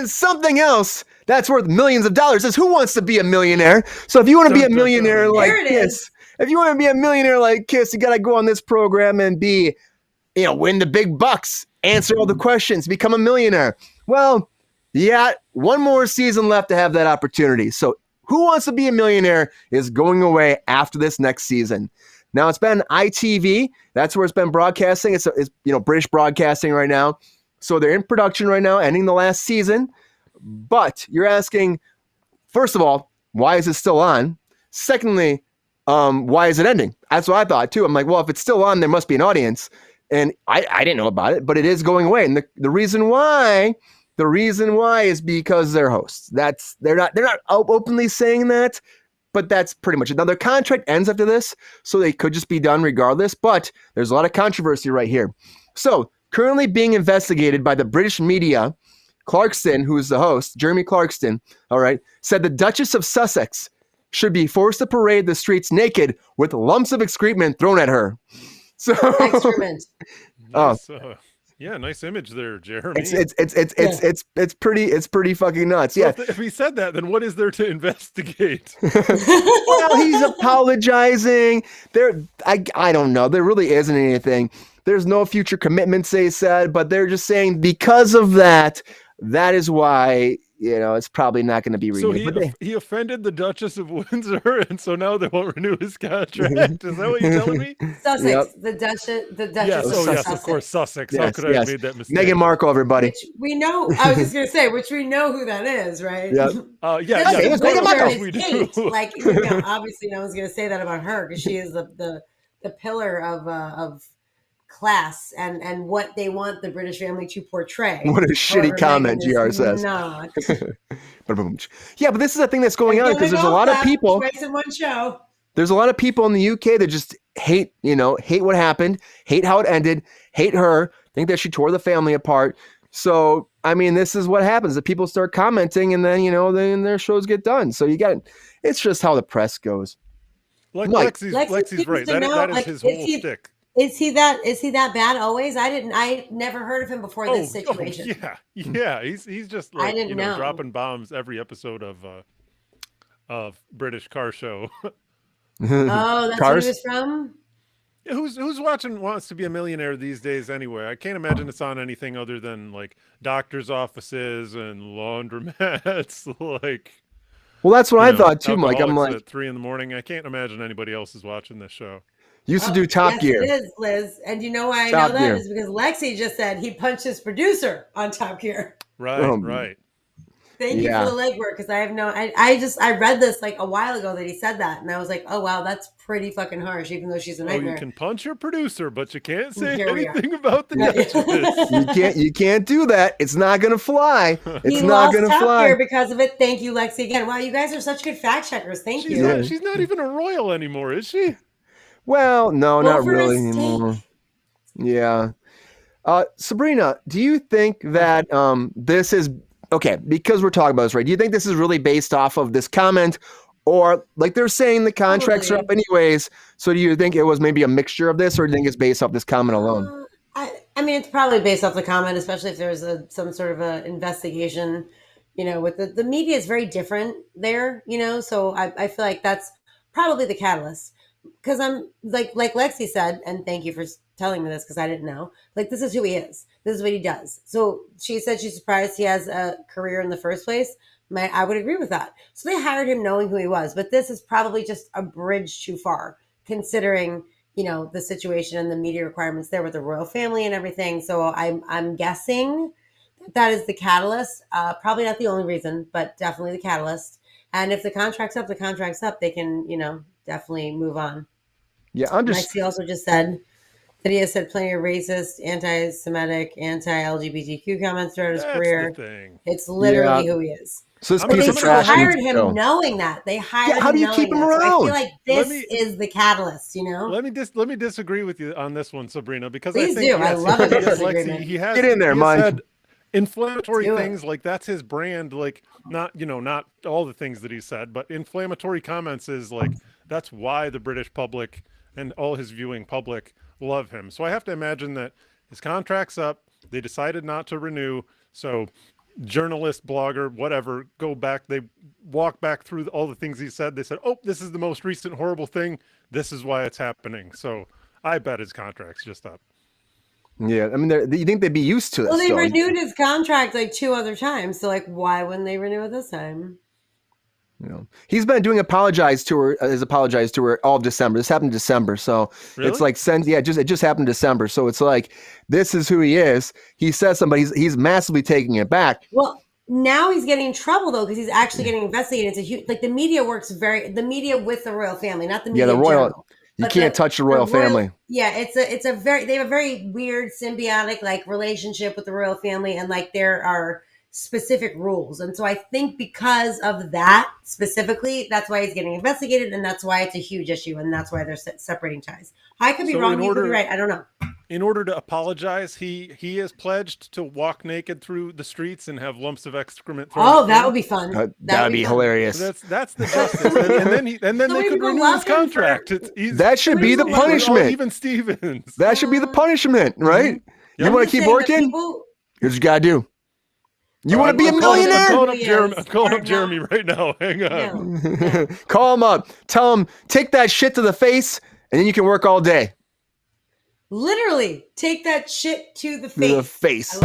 then something else that's worth millions of dollars is Who Wants to Be a Millionaire? So if you want to be a millionaire like Kiss, if you want to be a millionaire like Kiss, you got to go on this program and be, win the big bucks, answer all the questions, become a millionaire. Well, yeah, one more season left to have that opportunity. So Who Wants to Be a Millionaire is going away after this next season. Now, it's been ITV. That's where it's been broadcasting. It's British broadcasting right now. So they're in production right now, ending the last season. But you're asking, first of all, why is it still on? Secondly, why is it ending? That's what I thought, too. I'm like, well, if it's still on, there must be an audience. And I didn't know about it, but it is going away. And the reason why is because they're hosts. They're not openly saying that, but that's pretty much it. Now, their contract ends after this, so they could just be done regardless, but there's a lot of controversy right here. So, currently being investigated by the British media, Clarkson, who's the host, Jeremy Clarkson, all right, said the Duchess of Sussex should be forced to parade the streets naked with lumps of excrement thrown at her. So, excrement. Nice, nice image there, Jeremy. It's pretty fucking nuts. Yeah. So if he said that, then what is there to investigate? Well, he's apologizing. I don't know. There really isn't anything. There's no future commitments, they said, but they're just saying because of that is why, it's probably not going to be renewed. So he offended the Duchess of Windsor, and so now they won't renew his contract. Is that what you're telling me? Sussex, yep. the Duchess. Yes, Sussex. Of course, Sussex. Yes, How could I have made that mistake? Meghan Markle, everybody. Which we know. I was just going to say, which we know who that is, right? Yeah. It's Meghan Markle. We do. Like, obviously, no one's going to say that about her because she is the pillar of class and what they want the British family to portray. What a shitty comment GR says. Not. Yeah, but this is a thing that's going on because there's a lot of people. Twice in one show. There's a lot of people in the UK that just hate what happened, hate how it ended, hate her, think that she tore the family apart. So, I mean, this is what happens. The people start commenting and then, then their shows get done. So it's just how the press goes. Like Lexi's right. That is his whole shtick. Is he that bad always? I never heard of him before this situation. Yeah. He's just like, I didn't know. dropping bombs every episode of British car show. Oh, that's where he was from? Who's watching Wants to Be a Millionaire these days anyway? I can't imagine it's on anything other than like doctors' offices and laundromats. Well, that's what I thought too, Mike. I'm like at 3 a.m. I can't imagine anybody else is watching this show. Used to do Top Gear. It is, Liz. And you know why I know that is because Lexi just said he punched his producer on Top Gear. Right. Thank you for the legwork because I have I read this like a while ago that he said that and I was like, oh wow, that's pretty fucking harsh, even though she's a nightmare. You can punch your producer, but you can't say anything about the Duchess. You can't do that. It's not gonna fly. It's he not gonna Top fly Gear because of it. Thank you, Lexi. Again, wow, you guys are such good fact checkers. Thank you. She's not even a royal anymore, is she? Well, no, not really anymore. Yeah. Sabrina, do you think that this is okay, because we're talking about this, right? Do you think this is really based off of this comment? Or like they're saying the contracts are up anyways. So do you think it was maybe a mixture of this or do you think it's based off this comment alone? I mean, it's probably based off the comment, especially if there's some sort of a investigation, with the media is very different there, so I feel like that's probably the catalyst. Because I'm like Lexi said, and thank you for telling me this because I didn't know. Like, this is who he is. This is what he does. So she said she's surprised he has a career in the first place. I would agree with that. So they hired him knowing who he was. But this is probably just a bridge too far, considering, the situation and the media requirements there with the royal family and everything. So I'm guessing that is the catalyst. Probably not the only reason, but definitely the catalyst. And if the contract's up, they can, definitely move on. Yeah, Lexi also just said that he has said plenty of racist, anti-Semitic, anti-LGBTQ comments throughout his career. It's literally who he is. So this piece of trash hired him knowing that. They hired him. How do you keep him around? So I feel like this is the catalyst, Let me disagree with you on this one, Sabrina, because Please do. I love a disagreement. Get in there, Mike. Inflammatory things, like that's his brand, like not all the things that he said, but inflammatory comments is like that's why the British public and all his viewing public love him. So I have to imagine that his contract's up. They decided not to renew. So journalist, blogger, whatever, go back. They walk back through all the things he said. They said, oh, this is the most recent horrible thing. This is why it's happening. So I bet his contract's just up. Yeah, I mean, you think they'd be used to this? Well, they renewed his contract like 2 other times, so like, why wouldn't they renew it this time? You know, he's been doing his apologize tour all of December. This happened in December, so Really? it's like it just happened in December. So it's like this is who he is. He says something, but he's massively taking it back. Well, now he's getting in trouble though because he's actually getting investigated. It's a huge, like the media with the royal family, not the media. Yeah, the royal. General. You can't touch the royal family. Yeah, they have a very weird symbiotic like relationship with the royal family, and like there are specific rules. And so I think because of that specifically, that's why he's getting investigated, and that's why it's a huge issue, and that's why they're separating ties. I could be wrong. You could be right. I don't know. In order to apologize, he has pledged to walk naked through the streets and have lumps of excrement thrown. Oh, that would be fun. That'd be hilarious. That's the justice. and then they could renew his contract. That should be the punishment. Even Stevens. That should be the punishment, right? Mm-hmm. You want to keep working? Here's what you gotta do. You want to be a millionaire? I'm calling up Jeremy right now. Hang on. No. Call him up. Tell him, take that shit to the face, and then you can work all day. Literally, take that shit to the face. To the face.